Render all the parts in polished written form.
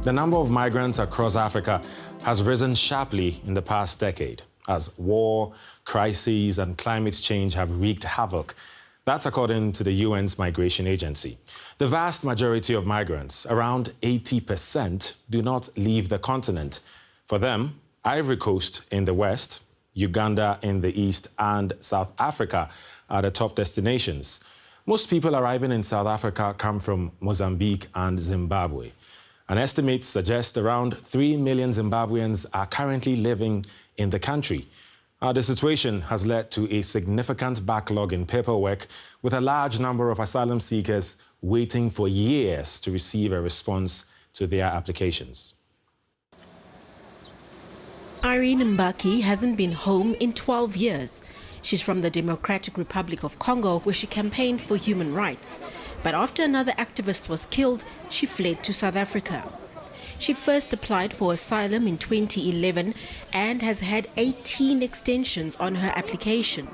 The number of migrants across Africa has risen sharply in the past decade as war, crises, and climate change have wreaked havoc. That's according to the UN's Migration Agency. The vast majority of migrants, around 80%, do not leave the continent. For them, Ivory Coast in the west, Uganda in the east, and South Africa are the top destinations. Most people arriving in South Africa come from Mozambique and Zimbabwe. An estimate suggests around 3 million Zimbabweans are currently living in the country. The situation has led to a significant backlog in paperwork, with a large number of asylum seekers waiting for years to receive a response to their applications. Irene Mbaki hasn't been home in 12 years. She's from the Democratic Republic of Congo, where she campaigned for human rights. But after another activist was killed, she fled to South Africa. She first applied for asylum in 2011 and has had 18 extensions on her application.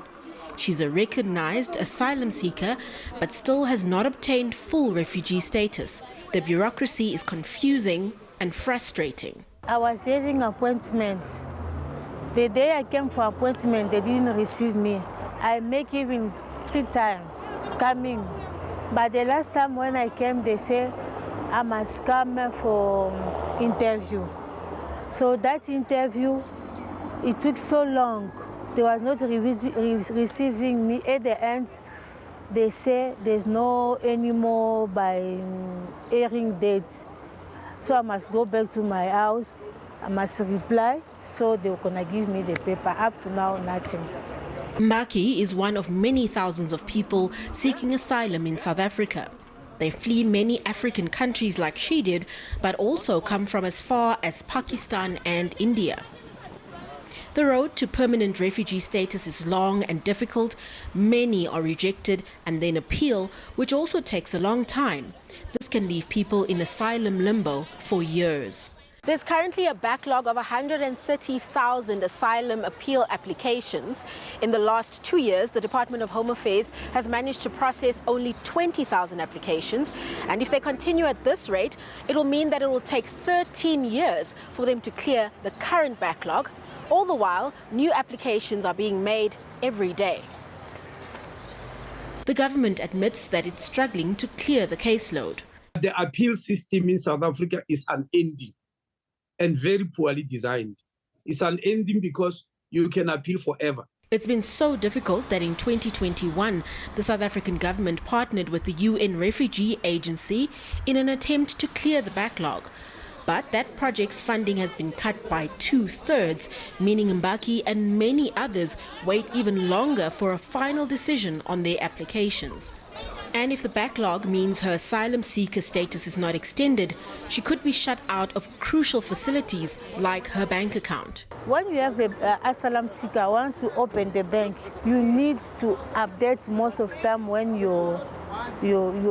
She's a recognized asylum seeker, but still has not obtained full refugee status. The bureaucracy is confusing and frustrating. I was having appointments. The day I came for appointment, they didn't receive me. I make even 3 times coming. But the last time when I came, they say I must come for interview. So that interview, it took so long. They was not receiving me. At the end, they say there's no anymore by hearing dates. So I must go back to my house. I must reply, so they're gonna give me the paper. Up to now, nothing. Mbaki is one of many thousands of people seeking asylum in South Africa. They flee many African countries like she did, but also come from as far as Pakistan and India. The road to permanent refugee status is long and difficult. Many are rejected and then appeal, which also takes a long time. This can leave people in asylum limbo for years. There's currently a backlog of 130,000 asylum appeal applications. In the last 2 years, the Department of Home Affairs has managed to process only 20,000 applications. And if they continue at this rate, it will mean that it will take 13 years for them to clear the current backlog. All the while, new applications are being made every day. The government admits that it's struggling to clear the caseload. The appeal system in South Africa is unending and very poorly designed. It's unending because you can appeal forever. It's been so difficult that in 2021, the South African government partnered with the UN Refugee Agency in an attempt to clear the backlog. But that project's funding has been cut by 2/3, meaning Mbaki and many others wait even longer for a final decision on their applications. And if the backlog means her asylum seeker status is not extended, she could be shut out of crucial facilities like her bank account. When you have an asylum seeker, once you open the bank, you need to update most of the time when you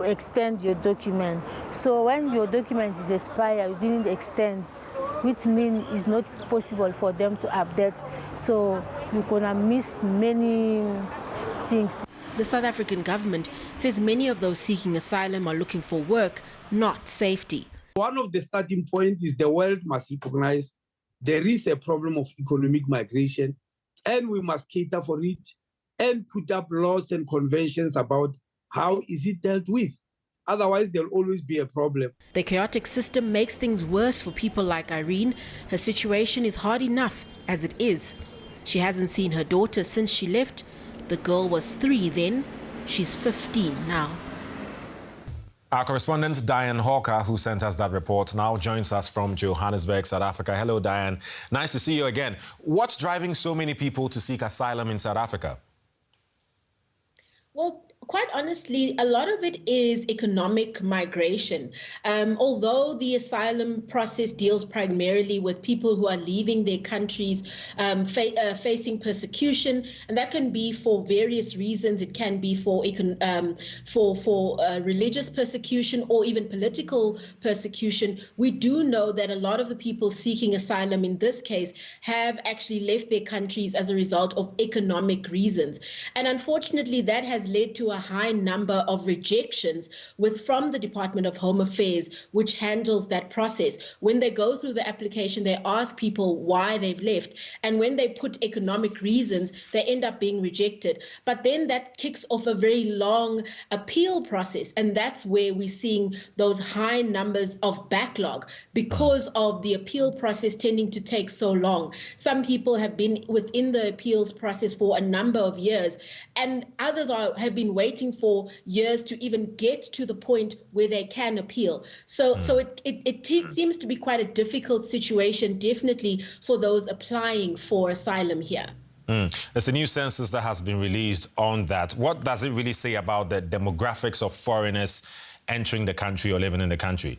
extend your document. So when your document is expired, you didn't extend, which means it's not possible for them to update. So you're gonna miss many things. The South African government says many of those seeking asylum are looking for work, not safety. One of the starting points is the world must recognize there is a problem of economic migration, and we must cater for it and put up laws and conventions about how is it dealt with. Otherwise, there'll always be a problem. The chaotic system makes things worse for people like Irene. Her situation is hard enough as it is. She hasn't seen her daughter since she left. The girl was 3 then. She's 15 now. Our correspondent Diane Hawker, who sent us that report, now joins us from Johannesburg, South Africa. Hello, Diane. Nice to see you again. What's driving so many people to seek asylum in South Africa? Well, quite honestly, a lot of it is economic migration. Although the asylum process deals primarily with people who are leaving their countries facing persecution, and that can be for various reasons. It can be for religious persecution or even political persecution. We do know that a lot of the people seeking asylum in this case have actually left their countries as a result of economic reasons. And unfortunately, that has led to a high number of rejections from the Department of Home Affairs, which handles that process. When they go through the application, they ask people why they've left. And when they put economic reasons, they end up being rejected. But then that kicks off a very long appeal process. And that's where we're seeing those high numbers of backlog because of the appeal process tending to take so long. Some people have been within the appeals process for a number of years, and others have been waiting for years to even get to the point where they can appeal. So it seems to be quite a difficult situation, definitely for those applying for asylum here. There's a new census that has been released on that. What does it really say about the demographics of foreigners entering the country or living in the country?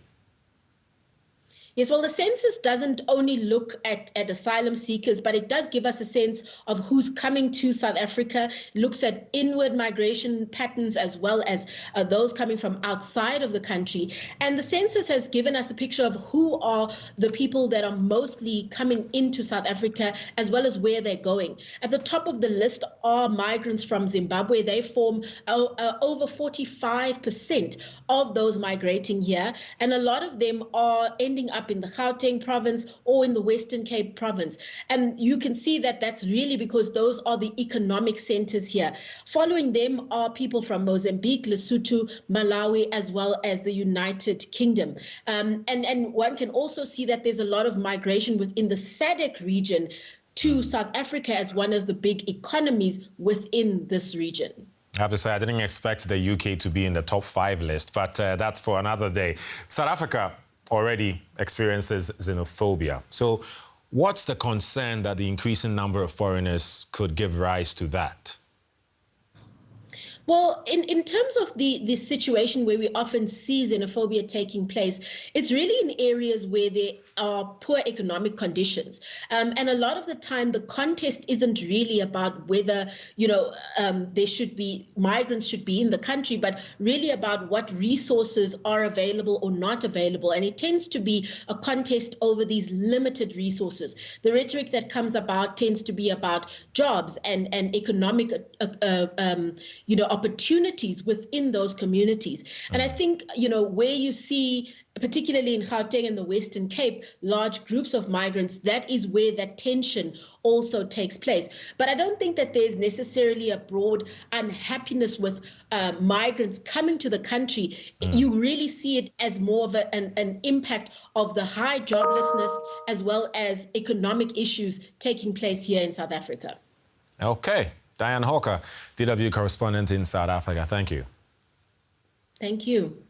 Yes, well, the census doesn't only look at asylum seekers, but it does give us a sense of who's coming to South Africa. It looks at inward migration patterns as well as those coming from outside of the country. And the census has given us a picture of who are the people that are mostly coming into South Africa, as well as where they're going. At the top of the list are migrants from Zimbabwe. They form over 45% of those migrating here. And a lot of them are ending up in the Gauteng province or in the Western Cape province. And you can see that that's really because those are the economic centers here. Following them are people from Mozambique, Lesotho, Malawi, as well as the United Kingdom. And one can also see that there's a lot of migration within the SADC region to South Africa as one of the big economies within this region. I have to say, I didn't expect the UK to be in the top 5 list, but that's for another day. South Africa already experiences xenophobia. So what's the concern that the increasing number of foreigners could give rise to that? Well, in terms of the situation where we often see xenophobia taking place, it's really in areas where there are poor economic conditions. And a lot of the time, the contest isn't really about whether, migrants should be in the country, but really about what resources are available or not available. And it tends to be a contest over these limited resources. The rhetoric that comes about tends to be about jobs and economic, opportunities within those communities. And I think, where you see, particularly in Gauteng and the Western Cape, large groups of migrants, that is where that tension also takes place. But I don't think that there's necessarily a broad unhappiness with migrants coming to the country. You really see it as more of an impact of the high joblessness as well as economic issues taking place here in South Africa. Okay. Diane Hawker, DW correspondent in South Africa. Thank you. Thank you.